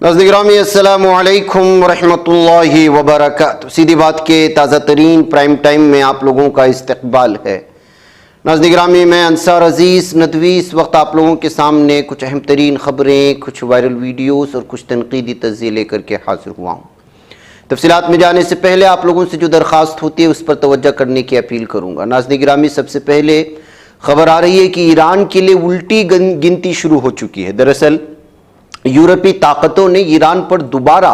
ناظرین گرامی السلام علیکم ورحمۃ اللہ وبرکاتہ۔ سیدھی بات کے تازہ ترین پرائم ٹائم میں آپ لوگوں کا استقبال ہے۔ ناظرین گرامی، میں انصار عزیز ندوی اس وقت آپ لوگوں کے سامنے کچھ اہم ترین خبریں، کچھ وائرل ویڈیوز اور کچھ تنقیدی تجزیے لے کر کے حاضر ہوا ہوں۔ تفصیلات میں جانے سے پہلے آپ لوگوں سے جو درخواست ہوتی ہے اس پر توجہ کرنے کی اپیل کروں گا۔ ناظرین گرامی، سب سے پہلے خبر آ رہی ہے کہ ایران کے لیے الٹی گنتی شروع ہو چکی ہے۔ دراصل یورپی طاقتوں نے ایران پر دوبارہ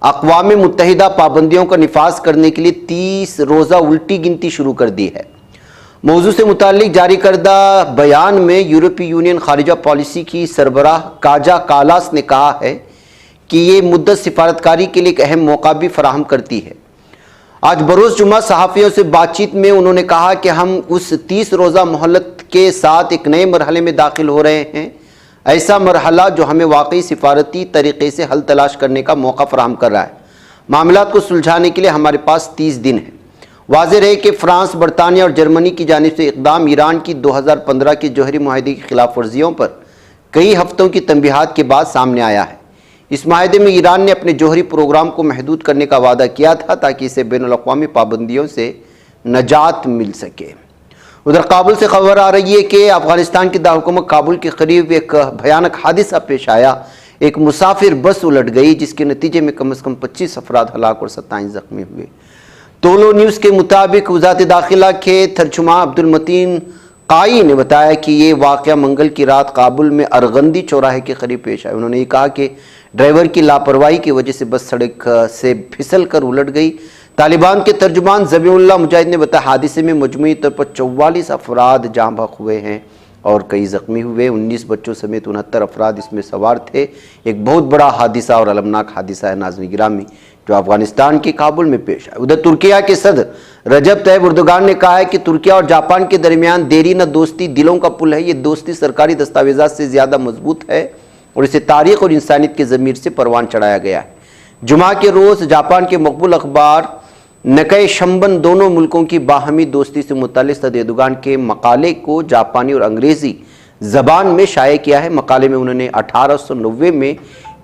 اقوام متحدہ پابندیوں کا نفاذ کرنے کے لیے 30 روزہ الٹی گنتی شروع کر دی ہے۔ موضوع سے متعلق جاری کردہ بیان میں یورپی یونین خارجہ پالیسی کی سربراہ کاجا کالاس نے کہا ہے کہ یہ مدت سفارتکاری کے لیے ایک اہم موقع بھی فراہم کرتی ہے۔ آج بروز جمعہ صحافیوں سے بات چیت میں انہوں نے کہا کہ ہم اس 30 روزہ مہلت کے ساتھ ایک نئے مرحلے میں داخل ہو رہے ہیں، ایسا مرحلہ جو ہمیں واقعی سفارتی طریقے سے حل تلاش کرنے کا موقع فراہم کر رہا ہے۔ معاملات کو سلجھانے کے لیے ہمارے پاس 30 دن ہیں۔ واضح رہے کہ فرانس، برطانیہ اور جرمنی کی جانب سے اقدام ایران کی 2015 کے جوہری معاہدے کی خلاف ورزیوں پر کئی ہفتوں کی تنبیہات کے بعد سامنے آیا ہے۔ اس معاہدے میں ایران نے اپنے جوہری پروگرام کو محدود کرنے کا وعدہ کیا تھا تاکہ اسے بین الاقوامی پابندیوں سے نجات مل سکے۔ ادھر کابل سے خبر آ رہی ہے کہ افغانستان کے دارالحکومت کابل کے قریب ایک بھیانک حادثہ پیش آیا۔ ایک مسافر بس الٹ گئی جس کے نتیجے میں کم از کم 25 افراد ہلاک اور 27 زخمی ہوئے۔ تولو نیوز کے مطابق وزارت داخلہ کے ترجمان عبدالمتین قائی نے بتایا کہ یہ واقعہ منگل کی رات کابل میں ارغندی چوراہے کے قریب پیش آیا۔ انہوں نے یہ کہا کہ ڈرائیور کی لاپرواہی کی وجہ سے بس سڑک سے پھسل کر الٹ گئی۔ طالبان کے ترجمان ذبیح اللہ مجاہد نے بتایا حادثے میں مجموعی طور پر 44 افراد جاں بحق ہوئے ہیں اور کئی زخمی ہوئے۔ 19 بچوں سمیت 69 افراد اس میں سوار تھے۔ ایک بہت بڑا حادثہ اور المناک حادثہ ہے ناظرین گرامی جو افغانستان کے کابل میں پیش آیا۔ ادھر ترکیہ کے صدر رجب طیب اردوغان نے کہا ہے کہ ترکیہ اور جاپان کے درمیان دیرینہ دوستی دلوں کا پل ہے۔ یہ دوستی سرکاری دستاویزات سے زیادہ مضبوط ہے اور اسے تاریخ اور انسانیت کے ضمیر سے پروان چڑھایا گیا ہے۔ جمعہ کے روز جاپان کے مقبول اخبار نکئی شنبن دونوں ملکوں کی باہمی دوستی سے متعلق صدر اردوغان کے مقالے کو جاپانی اور انگریزی زبان میں شائع کیا ہے۔ مقالے میں انہوں نے 1890 میں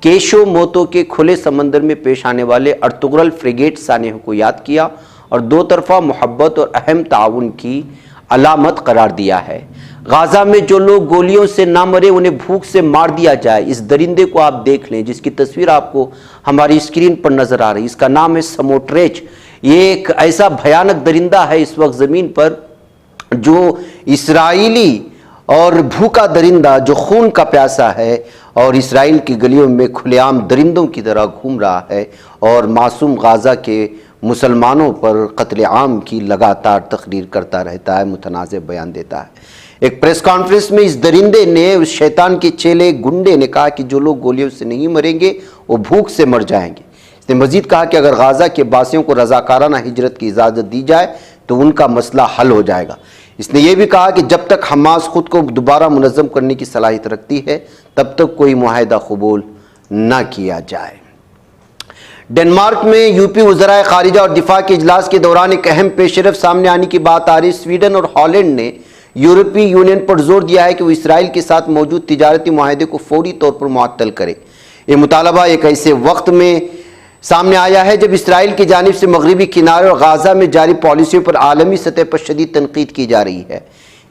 کیشو موتو کے کھلے سمندر میں پیش آنے والے ارطغرل فریگیٹ سانحوں کو یاد کیا اور دو طرفہ محبت اور اہم تعاون کی علامت قرار دیا ہے۔ غزہ میں جو لوگ گولیوں سے نہ مرے انہیں بھوک سے مار دیا جائے۔ اس درندے کو آپ دیکھ لیں جس کی تصویر آپ کو ہماری اسکرین پر نظر آ رہی ہے۔ اس کا نام ہے سموٹریچ۔ یہ ایک ایسا بھیانک درندہ ہے اس وقت زمین پر جو اسرائیلی اور بھوکا درندہ جو خون کا پیاسا ہے اور اسرائیل کی گلیوں میں کھلے عام درندوں کی طرح گھوم رہا ہے اور معصوم غزہ کے مسلمانوں پر قتل عام کی لگاتار تقریر کرتا رہتا ہے، متنازع بیان دیتا ہے۔ ایک پریس کانفرنس میں اس درندے نے، اس شیطان کے چیلے گنڈے نے کہا کہ جو لوگ گولیوں سے نہیں مریں گے وہ بھوک سے مر جائیں گے۔ اس نے مزید کہا کہ اگر غزہ کے باسیوں کو رضاکارانہ ہجرت کی اجازت دی جائے تو ان کا مسئلہ حل ہو جائے گا۔ اس نے یہ بھی کہا کہ جب تک حماس خود کو دوبارہ منظم کرنے کی صلاحیت رکھتی ہے تب تک کوئی معاہدہ قبول نہ کیا جائے۔ ڈنمارک میں یوپی وزرائے خارجہ اور دفاع کے اجلاس کے دوران ایک اہم پیش رفت سامنے آنے کی بات آ رہی۔ سویڈن اور ہالینڈ نے یورپی یونین پر زور دیا ہے کہ وہ اسرائیل کے ساتھ موجود تجارتی معاہدے کو فوری طور پر معطل کرے۔ یہ مطالبہ ایک ایسے وقت میں سامنے آیا ہے جب اسرائیل کی جانب سے مغربی کنارے اور غزہ میں جاری پالیسیوں پر عالمی سطح پر شدید تنقید کی جا رہی ہے۔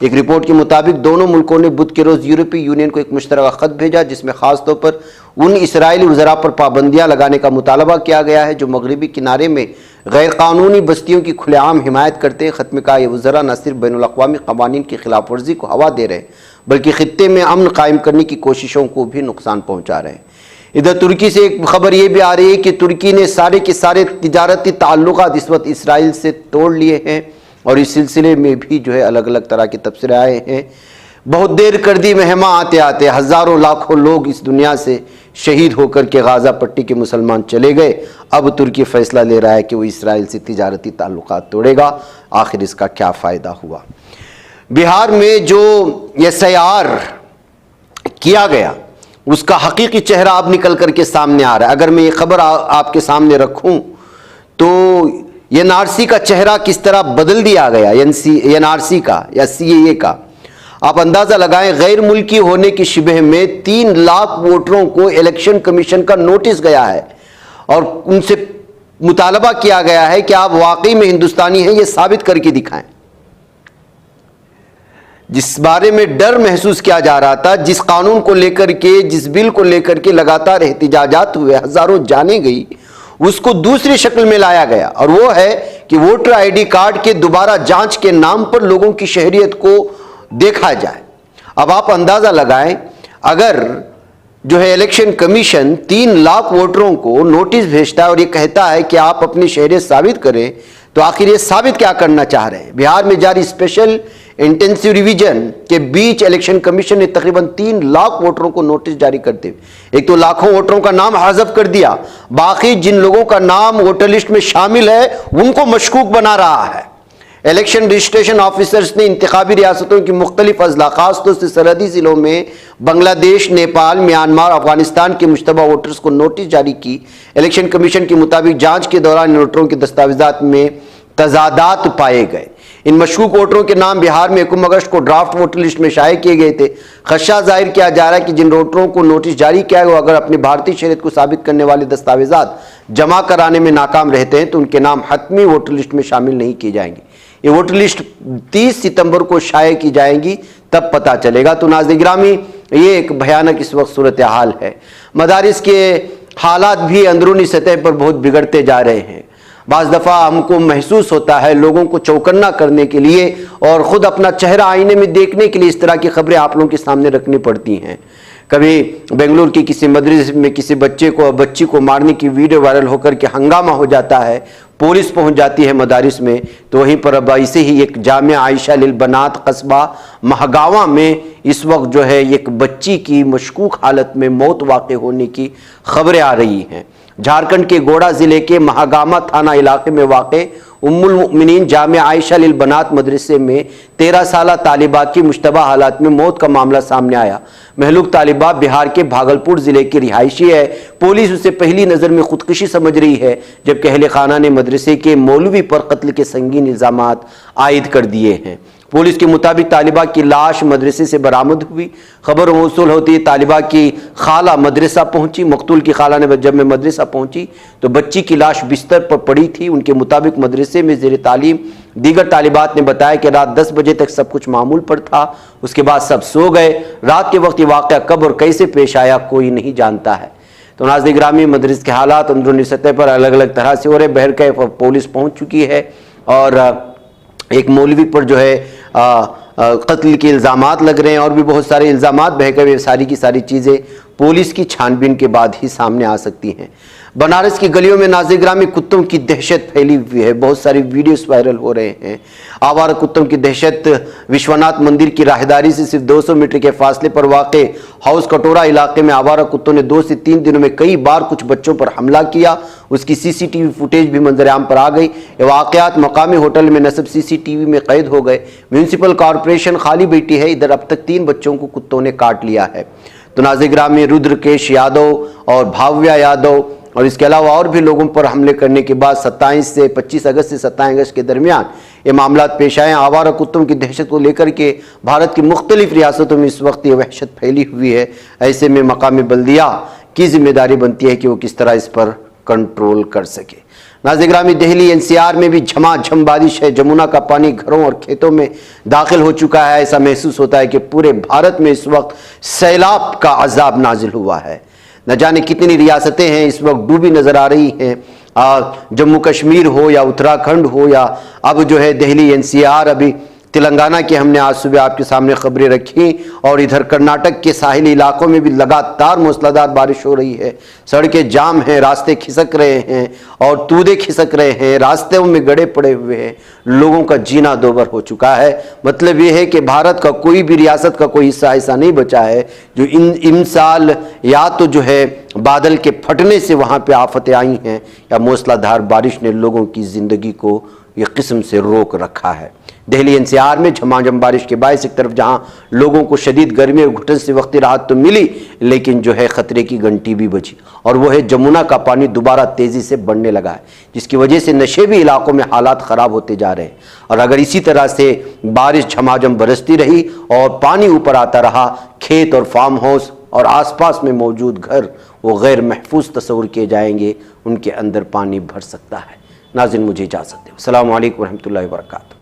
ایک رپورٹ کے مطابق دونوں ملکوں نے بدھ کے روز یورپی یونین کو ایک مشترکہ خط بھیجا جس میں خاص طور پر ان اسرائیلی وزراء پر پابندیاں لگانے کا مطالبہ کیا گیا ہے جو مغربی کنارے میں غیر قانونی بستیوں کی کھلے عام حمایت کرتے ہیں۔ خط میں کہا یہ وزراء نہ صرف بین الاقوامی قوانین کی خلاف ورزی کو ہوا دے رہے ہیں بلکہ خطے میں امن قائم کرنے کی کوششوں کو بھی نقصان پہنچا رہے ہیں۔ ادھر ترکی سے ایک خبر یہ بھی آ رہی ہے کہ ترکی نے سارے کے سارے تجارتی تعلقات اس وقت اسرائیل سے توڑ لیے ہیں اور اس سلسلے میں بھی جو ہے الگ الگ طرح کے تبصرے آئے ہیں۔ بہت دیر کر دی مہماں آتے آتے، ہزاروں لاکھوں لوگ اس دنیا سے شہید ہو کر کے غزہ پٹی کے مسلمان چلے گئے۔ اب ترکی فیصلہ لے رہا ہے کہ وہ اسرائیل سے تجارتی تعلقات توڑے گا۔ آخر اس کا کیا فائدہ ہوا؟ بہار میں جو SIR کیا گیا اس کا حقیقی چہرہ اب نکل کر کے سامنے آ رہا ہے۔ اگر میں یہ خبر آپ کے سامنے رکھوں تو NRC کا چہرہ کس طرح بدل دیا گیا، NRC کا یا CAA کا۔ آپ اندازہ لگائیں غیر ملکی ہونے کی شبہ میں 3 لاکھ ووٹروں کو الیکشن کمیشن کا نوٹس گیا ہے اور ان سے مطالبہ کیا گیا ہے کہ آپ واقعی میں ہندوستانی ہیں یہ ثابت کر کے دکھائیں۔ جس بارے میں ڈر محسوس کیا جا رہا تھا، جس قانون کو لے کر کے، جس بل کو لے کر کے لگاتار احتجاجات ہوئے، ہزاروں جانیں گئی، اس کو دوسری شکل میں لایا گیا، اور وہ ہے کہ ووٹر آئی ڈی کارڈ کے دوبارہ جانچ کے نام پر لوگوں کی شہریت کو دیکھا جائے۔ اب آپ اندازہ لگائیں، اگر جو ہے الیکشن کمیشن 3 لاکھ ووٹروں کو نوٹس بھیجتا ہے اور یہ کہتا ہے کہ آپ اپنی شہریت ثابت کریں، تو آخر یہ ثابت کیا کرنا چاہ رہے ہیں؟ بہار میں جاری اسپیشل انٹینسیو ریویژن کے بیچ الیکشن کمیشن نے تقریباً 3 لاکھ ووٹروں کو نوٹس جاری کرتے ہوئے ایک تو لاکھوں ووٹروں کا نام حذف کر دیا، باقی جن لوگوں کا نام ووٹر لسٹ میں شامل ہے ان کو مشکوک بنا رہا ہے۔ الیکشن رجسٹریشن آفیسرز نے انتخابی ریاستوں کی مختلف اضلاع، خاص طور سے سرحدی ضلعوں میں بنگلہ دیش، نیپال، میانمار، افغانستان کے مشتبہ ووٹرز کو نوٹس جاری کی۔ الیکشن کمیشن کے مطابق جانچ کے دوران ووٹروں کے دستاویزات میں تضادات پائے گئے۔ ان مشکوک ووٹروں کے نام بہار میں 21 اگست کو ڈرافٹ ووٹر لسٹ میں شائع کیے گئے تھے۔ خدشہ ظاہر کیا جا رہا ہے کہ جن ووٹروں کو نوٹس جاری کیا گیا اگر اپنی بھارتی شہریت کو ثابت کرنے والے دستاویزات جمع کرانے میں ناکام رہتے ہیں تو ان کے نام حتمی ووٹر لسٹ میں شامل نہیں کیے جائیں گے۔ یہ ووٹر لسٹ 30 ستمبر کو شائع کی جائیں گی، تب پتہ چلے گا۔ تو ناظرین گرامی، یہ ایک بھیانک اس وقت صورتحال ہے۔ مدارس کے حالات بھی اندرونی سطح پر بہت بگڑتے جا رہے ہیں۔ بعض دفعہ ہم کو محسوس ہوتا ہے لوگوں کو چوکنا کرنے کے لیے اور خود اپنا چہرہ آئینے میں دیکھنے کے لیے اس طرح کی خبریں آپ لوگوں کے سامنے رکھنی پڑتی ہیں۔ کبھی بنگلور کی کسی مدرسے میں کسی بچی کو مارنے کی ویڈیو وائرل ہو کر کے ہنگامہ ہو جاتا ہے، پولیس پہنچ جاتی ہے مدارس میں، تو وہیں پر اب ایسے ہی ایک جامعہ عائشہ للبنات قصبہ مہگاواں میں اس وقت جو ہے ایک بچی کی مشکوک حالت میں موت واقع ہونے کی خبریں آ رہی ہیں۔ جھارکھنڈ کے گوڑا ضلع کے مہاگاما تھانہ علاقے میں واقع ام المؤمنین جامعہ عائشہ للبنات مدرسے میں 13 سالہ طالبہ کی مشتبہ حالات میں موت کا معاملہ سامنے آیا۔ مہلوک طالبہ بہار کے بھاگلپور ضلع کی رہائشی ہے۔ پولیس اسے پہلی نظر میں خودکشی سمجھ رہی ہے، جبکہ اہل خانہ نے مدرسے کے مولوی پر قتل کے سنگین الزامات عائد کر دیے ہیں۔ پولیس کے مطابق طالبہ کی لاش مدرسے سے برآمد ہوئی۔ خبر موصول ہوتی طالبہ کی خالہ مدرسہ پہنچی۔ مقتول کی خالہ نے جب میں مدرسہ پہنچی تو بچی کی لاش بستر پر پڑی تھی۔ ان کے مطابق مدرسے میں زیر تعلیم دیگر طالبات نے بتایا کہ رات 10 بجے تک سب کچھ معمول پر تھا، اس کے بعد سب سو گئے۔ رات کے وقت یہ واقعہ کب اور کیسے پیش آیا کوئی نہیں جانتا ہے۔ تو ناظرین گرامی، مدرسے کے حالات اندرونی سطح پر الگ الگ طرح سے ہو رہے۔ بہرکیف پولیس پہنچ چکی ہے اور ایک مولوی پر جو ہے قتل کے الزامات لگ رہے ہیں اور بھی بہت سارے الزامات بہرکیف ساری کی ساری چیزیں پولیس کی چھان بین کے بعد ہی سامنے آ سکتی ہیں۔ بنارس کی گلیوں میں ناظرین گرامی کتوں کی دہشت پھیلی ہوئی ہے، بہت ساری ویڈیوز وائرل ہو رہے ہیں۔ آوارہ کتوں کی دہشت وشوناتھ مندر کی راہداری سے صرف 200 میٹر کے فاصلے پر واقع ہاؤس کٹورا علاقے میں آوارہ کتوں نے 2 سے 3 دنوں میں کئی بار کچھ بچوں پر حملہ کیا۔ اس کی سی سی ٹی وی فوٹیج بھی منظر عام پر آ گئی۔ یہ واقعات مقامی ہوٹل میں نصب سی سی ٹی وی میں قید ہو گئے۔ میونسپل کارپوریشن خالی بیٹھی ہے، ادھر اب تک 3 بچوں کو کتوں نے کاٹ لیا ہے۔ تو ناظرین گرامی، رودرکیش یادو اور بھاویا یادو اور اس کے علاوہ اور بھی لوگوں پر حملے کرنے کے بعد 25 اگست سے 27 اگست کے درمیان یہ معاملات پیش آئے۔ آوارہ کتوں کی دہشت کو لے کر کے بھارت کی مختلف ریاستوں میں اس وقت یہ وحشت پھیلی ہوئی ہے۔ ایسے میں مقامی بلدیہ کی ذمہ داری بنتی ہے کہ وہ کس طرح اس پر کنٹرول کر سکے۔ ناظرین گرامی، دہلی این سی آر میں بھی جھما جھم بارش ہے۔ جمنا کا پانی گھروں اور کھیتوں میں داخل ہو چکا ہے۔ ایسا محسوس ہوتا ہے کہ پورے بھارت میں اس وقت سیلاب کا عذاب نازل ہوا ہے۔ نہ جانے کتنی ریاستیں ہیں اس وقت ڈوبی نظر آ رہی ہیں۔ جموں کشمیر ہو یا اتراکھنڈ ہو یا اب جو ہے دہلی این سی آر، ابھی تلنگانہ کے ہم نے آج صبح آپ کے سامنے خبریں رکھی، اور ادھر کرناٹک کے ساحلی علاقوں میں بھی لگاتار موسلادھار بارش ہو رہی ہے۔ سڑکیں جام ہیں، راستے کھسک رہے ہیں اور تودے کھسک رہے ہیں، راستوں میں گڑھے پڑے ہوئے ہیں، لوگوں کا جینا دوبر ہو چکا ہے۔ مطلب یہ ہے کہ بھارت کا کوئی بھی ریاست کا کوئی حصہ ایسا نہیں بچا ہے جو ان سال یا تو جو ہے بادل کے پھٹنے سے وہاں پہ آفتیں آئی ہیں یا موسلادھار بارش نے لوگوں کی زندگی کو یہ قسم سے روک رکھا ہے۔ دہلی NCR میں جھماجھم بارش کے باعث ایک طرف جہاں لوگوں کو شدید گرمی اور گھٹن سے وقتی راحت تو ملی، لیکن جو ہے خطرے کی گھنٹی بھی بجی، اور وہ ہے جمنا کا پانی دوبارہ تیزی سے بڑھنے لگا ہے، جس کی وجہ سے نشیبی علاقوں میں حالات خراب ہوتے جا رہے ہیں۔ اور اگر اسی طرح سے بارش جھماجھم برستی رہی اور پانی اوپر آتا رہا، کھیت اور فارم ہاؤس اور آس پاس میں موجود گھر وہ غیر محفوظ تصور کیے جائیں گے، ان کے اندر پانی بھر سکتا ہے۔ ناظرین، مجھے اجازت دیں۔ السلام علیکم ورحمۃ اللہ وبرکاتہ۔